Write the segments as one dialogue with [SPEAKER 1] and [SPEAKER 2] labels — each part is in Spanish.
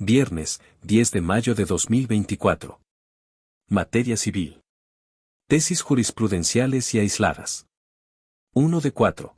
[SPEAKER 1] Viernes, 10 de mayo de 2024. Materia civil. Tesis jurisprudenciales y aisladas. 1 de 4.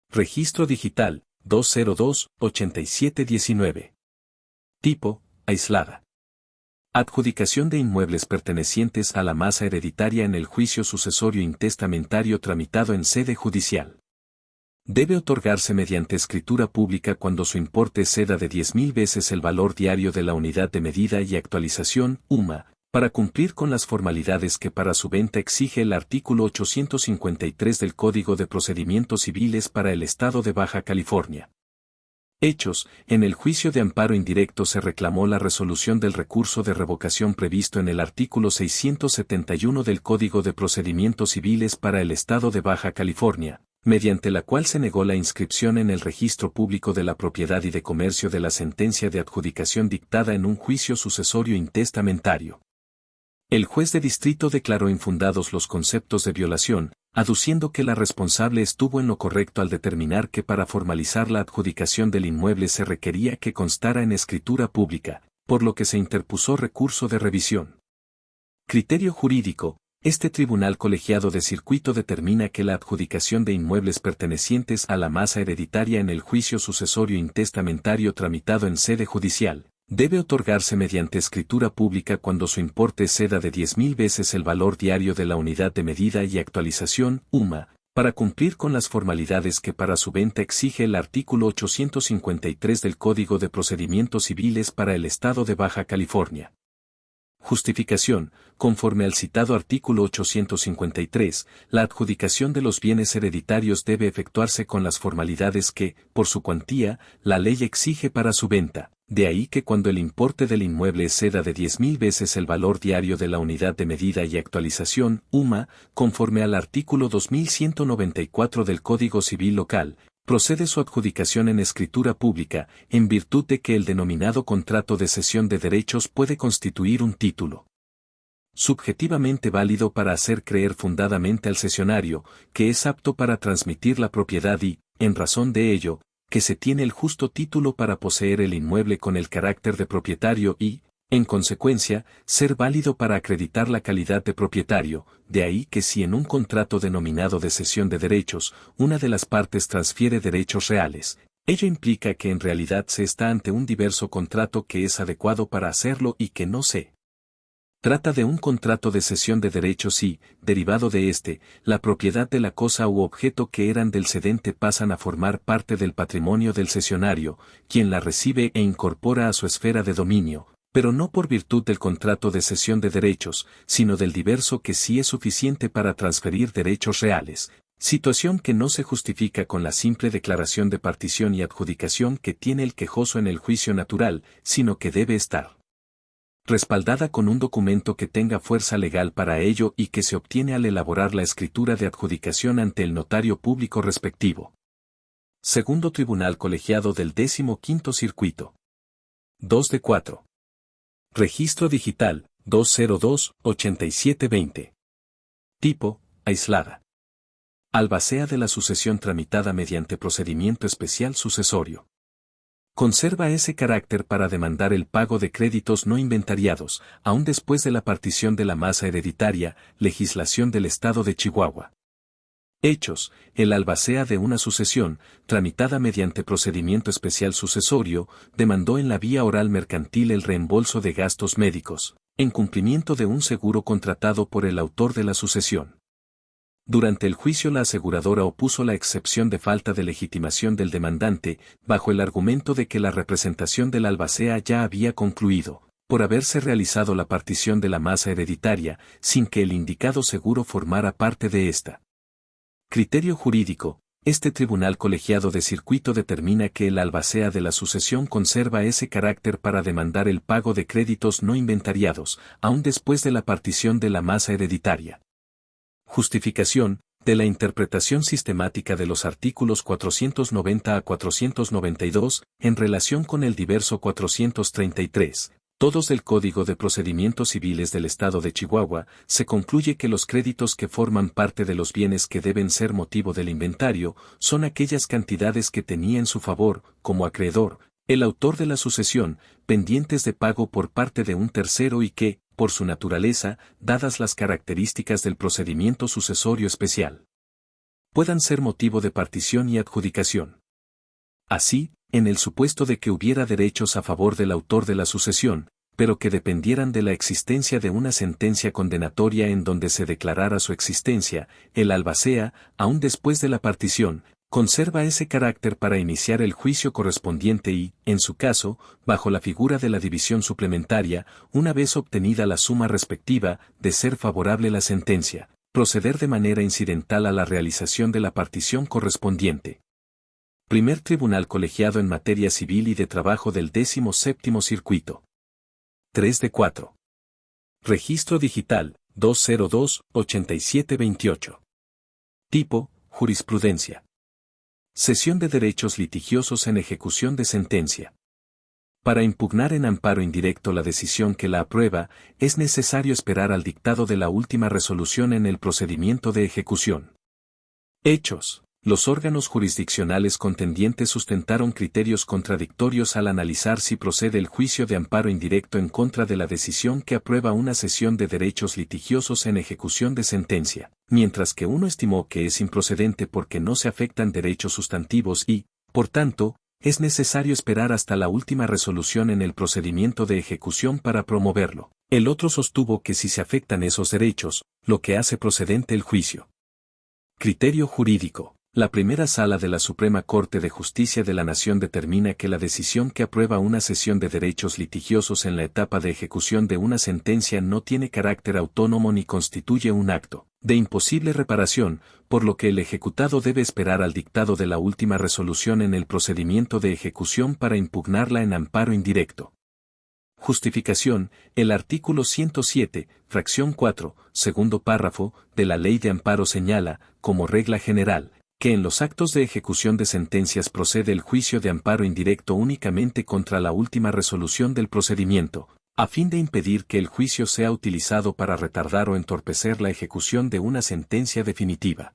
[SPEAKER 1] Registro digital, 202-8719. Tipo, aislada. Adjudicación de inmuebles pertenecientes a la masa hereditaria en el juicio sucesorio intestamentario tramitado en sede judicial. Debe otorgarse mediante escritura pública cuando su importe exceda de 10.000 veces el valor diario de la unidad de medida y actualización, UMA, para cumplir con las formalidades que para su venta exige el artículo 853 del Código de Procedimientos Civiles para el Estado de Baja California. Hechos, en el juicio de amparo indirecto se reclamó la resolución del recurso de revocación previsto en el artículo 671 del Código de Procedimientos Civiles para el Estado de Baja California, mediante la cual se negó la inscripción en el registro público de la propiedad y de comercio de la sentencia de adjudicación dictada en un juicio sucesorio intestamentario. El juez de distrito declaró infundados los conceptos de violación, aduciendo que la responsable estuvo en lo correcto al determinar que para formalizar la adjudicación del inmueble se requería que constara en escritura pública, por lo que se interpuso recurso de revisión. Criterio jurídico. Este tribunal colegiado de circuito determina que la adjudicación de inmuebles pertenecientes a la masa hereditaria en el juicio sucesorio intestamentario tramitado en sede judicial, debe otorgarse mediante escritura pública cuando su importe exceda de 10.000 veces el valor diario de la unidad de medida y actualización, UMA, para cumplir con las formalidades que para su venta exige el artículo 853 del Código de Procedimientos Civiles para el Estado de Baja California. Justificación. Conforme al citado artículo 853, la adjudicación de los bienes hereditarios debe efectuarse con las formalidades que, por su cuantía, la ley exige para su venta. De ahí que cuando el importe del inmueble exceda de 10.000 veces el valor diario de la unidad de medida y actualización, UMA, conforme al artículo 2194 del Código Civil Local, procede su adjudicación en escritura pública, en virtud de que el denominado contrato de cesión de derechos puede constituir un título subjetivamente válido para hacer creer fundadamente al cesionario, que es apto para transmitir la propiedad y, en razón de ello, que se tiene el justo título para poseer el inmueble con el carácter de propietario y, en consecuencia, ser válido para acreditar la calidad de propietario, de ahí que si en un contrato denominado de cesión de derechos, una de las partes transfiere derechos reales, ello implica que en realidad se está ante un diverso contrato que es adecuado para hacerlo y que no se trata de un contrato de cesión de derechos y, derivado de este, la propiedad de la cosa u objeto que eran del cedente pasan a formar parte del patrimonio del cesionario, quien la recibe e incorpora a su esfera de dominio, pero no por virtud del contrato de cesión de derechos, sino del diverso que sí es suficiente para transferir derechos reales, situación que no se justifica con la simple declaración de partición y adjudicación que tiene el quejoso en el juicio natural, sino que debe estar respaldada con un documento que tenga fuerza legal para ello y que se obtiene al elaborar la escritura de adjudicación ante el notario público respectivo. Segundo Tribunal Colegiado del 15º Circuito. 2 de 4. Registro digital, 202-8720. Tipo, aislada. Albacea de la sucesión tramitada mediante procedimiento especial sucesorio. Conserva ese carácter para demandar el pago de créditos no inventariados, aún después de la partición de la masa hereditaria, legislación del Estado de Chihuahua. Hechos, el albacea de una sucesión, tramitada mediante procedimiento especial sucesorio, demandó en la vía oral mercantil el reembolso de gastos médicos, en cumplimiento de un seguro contratado por el autor de la sucesión. Durante el juicio la aseguradora opuso la excepción de falta de legitimación del demandante, bajo el argumento de que la representación del albacea ya había concluido, por haberse realizado la partición de la masa hereditaria, sin que el indicado seguro formara parte de esta. Criterio jurídico. Este tribunal colegiado de circuito determina que el albacea de la sucesión conserva ese carácter para demandar el pago de créditos no inventariados, aún después de la partición de la masa hereditaria. Justificación. De la interpretación sistemática de los artículos 490 a 492, en relación con el diverso 433, todos del Código de Procedimientos Civiles del Estado de Chihuahua, se concluye que los créditos que forman parte de los bienes que deben ser motivo del inventario, son aquellas cantidades que tenía en su favor, como acreedor, El autor de la sucesión, pendientes de pago por parte de un tercero y que, por su naturaleza, dadas las características del procedimiento sucesorio especial, puedan ser motivo de partición y adjudicación. Así, en el supuesto de que hubiera derechos a favor del autor de la sucesión, pero que dependieran de la existencia de una sentencia condenatoria en donde se declarara su existencia, el albacea, aún después de la partición, conserva ese carácter para iniciar el juicio correspondiente y, en su caso, bajo la figura de la división suplementaria, una vez obtenida la suma respectiva, de ser favorable la sentencia, proceder de manera incidental a la realización de la partición correspondiente. Primer Tribunal Colegiado en Materia Civil y de Trabajo del 17º Circuito. 3 de 4. Registro Digital, 202-8728. Tipo, jurisprudencia. Cesión de derechos litigiosos en ejecución de sentencia. Para impugnar en amparo indirecto la decisión que la aprueba, es necesario esperar al dictado de la última resolución en el procedimiento de ejecución. Hechos. Los órganos jurisdiccionales contendientes sustentaron criterios contradictorios al analizar si procede el juicio de amparo indirecto en contra de la decisión que aprueba una cesión de derechos litigiosos en ejecución de sentencia, mientras que uno estimó que es improcedente porque no se afectan derechos sustantivos y, por tanto, es necesario esperar hasta la última resolución en el procedimiento de ejecución para promoverlo. El otro sostuvo que si se afectan esos derechos, lo que hace procedente el juicio. Criterio jurídico. La primera sala de la Suprema Corte de Justicia de la Nación determina que la decisión que aprueba una cesión de derechos litigiosos en la etapa de ejecución de una sentencia no tiene carácter autónomo ni constituye un acto de imposible reparación, por lo que el ejecutado debe esperar al dictado de la última resolución en el procedimiento de ejecución para impugnarla en amparo indirecto. Justificación. El artículo 107, fracción 4, segundo párrafo, de la Ley de Amparo señala, como regla general, que en los actos de ejecución de sentencias procede el juicio de amparo indirecto únicamente contra la última resolución del procedimiento, a fin de impedir que el juicio sea utilizado para retardar o entorpecer la ejecución de una sentencia definitiva.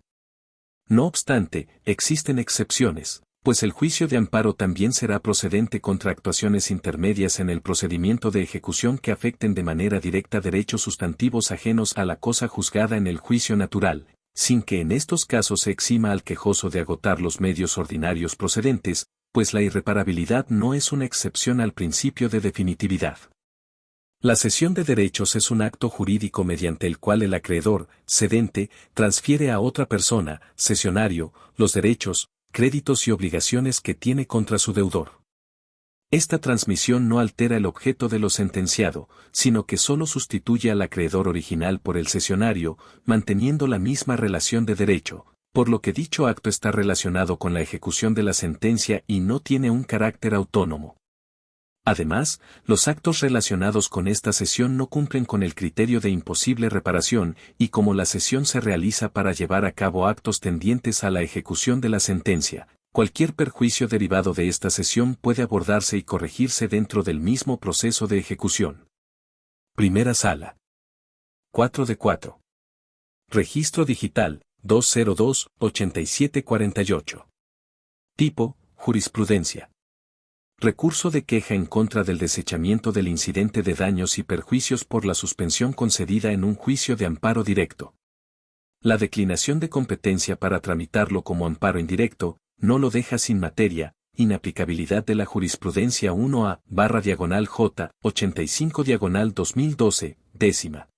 [SPEAKER 1] No obstante, existen excepciones, pues el juicio de amparo también será procedente contra actuaciones intermedias en el procedimiento de ejecución que afecten de manera directa derechos sustantivos ajenos a la cosa juzgada en el juicio natural, sin que en estos casos se exima al quejoso de agotar los medios ordinarios procedentes, pues la irreparabilidad no es una excepción al principio de definitividad. La cesión de derechos es un acto jurídico mediante el cual el acreedor, cedente, transfiere a otra persona, cesionario, los derechos, créditos y obligaciones que tiene contra su deudor. Esta transmisión no altera el objeto de lo sentenciado, sino que solo sustituye al acreedor original por el cesionario, manteniendo la misma relación de derecho, por lo que dicho acto está relacionado con la ejecución de la sentencia y no tiene un carácter autónomo. Además, los actos relacionados con esta cesión no cumplen con el criterio de imposible reparación, y como la cesión se realiza para llevar a cabo actos tendientes a la ejecución de la sentencia, cualquier perjuicio derivado de esta cesión puede abordarse y corregirse dentro del mismo proceso de ejecución. Primera sala. 4 de 4. Registro Digital, 202-8748. Tipo, jurisprudencia. Recurso de queja en contra del desechamiento del incidente de daños y perjuicios por la suspensión concedida en un juicio de amparo directo. La declinación de competencia para tramitarlo como amparo indirecto, no lo deja sin materia, inaplicabilidad de la jurisprudencia 1A/J, 85/2012, décima.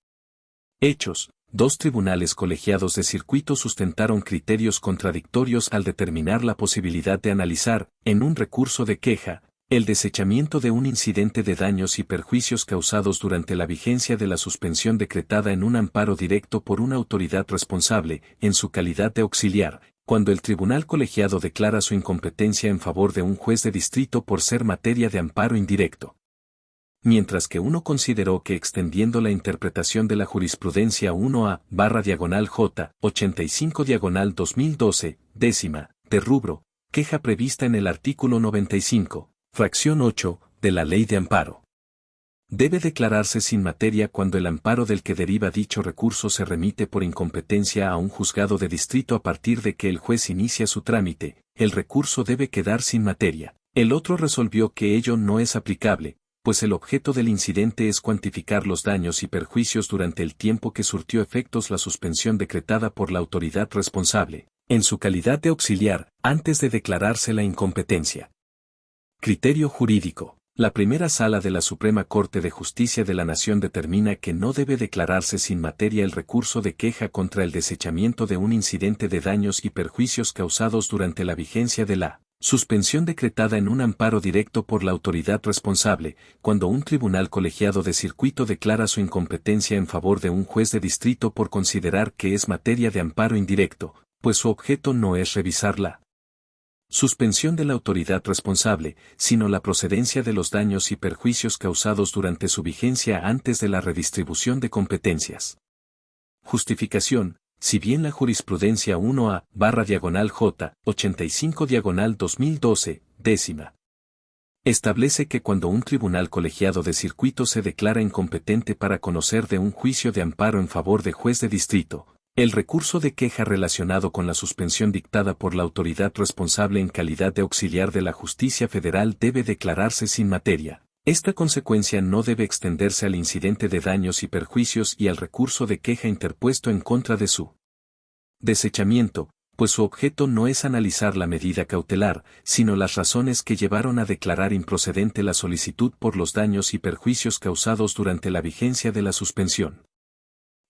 [SPEAKER 1] Hechos. Dos tribunales colegiados de circuito sustentaron criterios contradictorios al determinar la posibilidad de analizar, en un recurso de queja, el desechamiento de un incidente de daños y perjuicios causados durante la vigencia de la suspensión decretada en un amparo directo por una autoridad responsable, en su calidad de auxiliar, cuando el tribunal colegiado declara su incompetencia en favor de un juez de distrito por ser materia de amparo indirecto. Mientras que uno consideró que extendiendo la interpretación de la jurisprudencia 1A/J, 85/2012, décima, de rubro, queja prevista en el artículo 95, fracción 8, de la Ley de Amparo. Debe declararse sin materia cuando el amparo del que deriva dicho recurso se remite por incompetencia a un juzgado de distrito a partir de que el juez inicia su trámite, el recurso debe quedar sin materia, El otro resolvió que ello no es aplicable, pues el objeto del incidente es cuantificar los daños y perjuicios durante el tiempo que surtió efectos la suspensión decretada por la autoridad responsable, en su calidad de auxiliar, antes de declararse la incompetencia. Criterio jurídico. La primera sala de la Suprema Corte de Justicia de la Nación determina que no debe declararse sin materia el recurso de queja contra el desechamiento de un incidente de daños y perjuicios causados durante la vigencia de la suspensión decretada en un amparo directo por la autoridad responsable, cuando un tribunal colegiado de circuito declara su incompetencia en favor de un juez de distrito por considerar que es materia de amparo indirecto, pues su objeto no es revisar la suspensión de la autoridad responsable, sino la procedencia de los daños y perjuicios causados durante su vigencia antes de la redistribución de competencias. Justificación. Si bien la jurisprudencia 1A/J 85/2012, décima, establece que cuando un tribunal colegiado de circuito se declara incompetente para conocer de un juicio de amparo en favor de juez de distrito, el recurso de queja relacionado con la suspensión dictada por la autoridad responsable en calidad de auxiliar de la justicia federal debe declararse sin materia. Esta consecuencia no debe extenderse al incidente de daños y perjuicios y al recurso de queja interpuesto en contra de su desechamiento, pues su objeto no es analizar la medida cautelar, sino las razones que llevaron a declarar improcedente la solicitud por los daños y perjuicios causados durante la vigencia de la suspensión.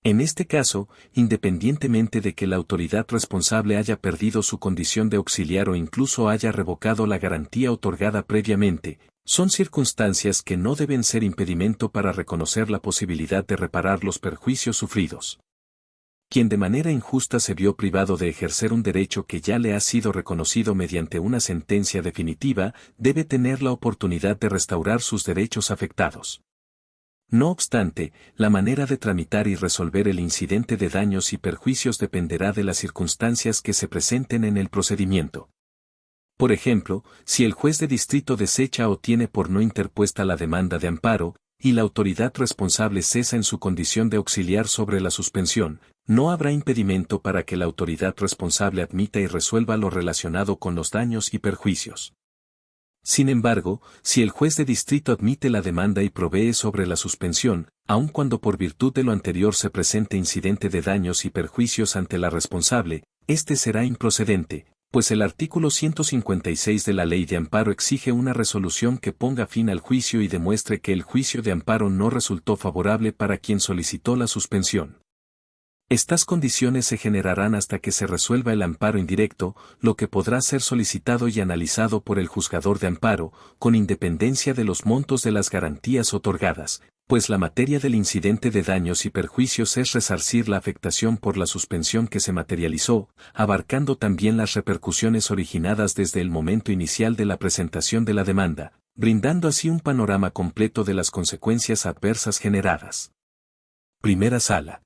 [SPEAKER 1] En este caso, independientemente de que la autoridad responsable haya perdido su condición de auxiliar o incluso haya revocado la garantía otorgada previamente, son circunstancias que no deben ser impedimento para reconocer la posibilidad de reparar los perjuicios sufridos. Quien de manera injusta se vio privado de ejercer un derecho que ya le ha sido reconocido mediante una sentencia definitiva, debe tener la oportunidad de restaurar sus derechos afectados. No obstante, la manera de tramitar y resolver el incidente de daños y perjuicios dependerá de las circunstancias que se presenten en el procedimiento. Por ejemplo, si el juez de distrito desecha o tiene por no interpuesta la demanda de amparo, y la autoridad responsable cesa en su condición de auxiliar sobre la suspensión, no habrá impedimento para que la autoridad responsable admita y resuelva lo relacionado con los daños y perjuicios. Sin embargo, si el juez de distrito admite la demanda y provee sobre la suspensión, aun cuando por virtud de lo anterior se presente incidente de daños y perjuicios ante la responsable, este será improcedente, pues el artículo 156 de la Ley de Amparo exige una resolución que ponga fin al juicio y demuestre que el juicio de amparo no resultó favorable para quien solicitó la suspensión. Estas condiciones se generarán hasta que se resuelva el amparo indirecto, lo que podrá ser solicitado y analizado por el juzgador de amparo, con independencia de los montos de las garantías otorgadas, pues la materia del incidente de daños y perjuicios es resarcir la afectación por la suspensión que se materializó, abarcando también las repercusiones originadas desde el momento inicial de la presentación de la demanda, brindando así un panorama completo de las consecuencias adversas generadas. Primera Sala.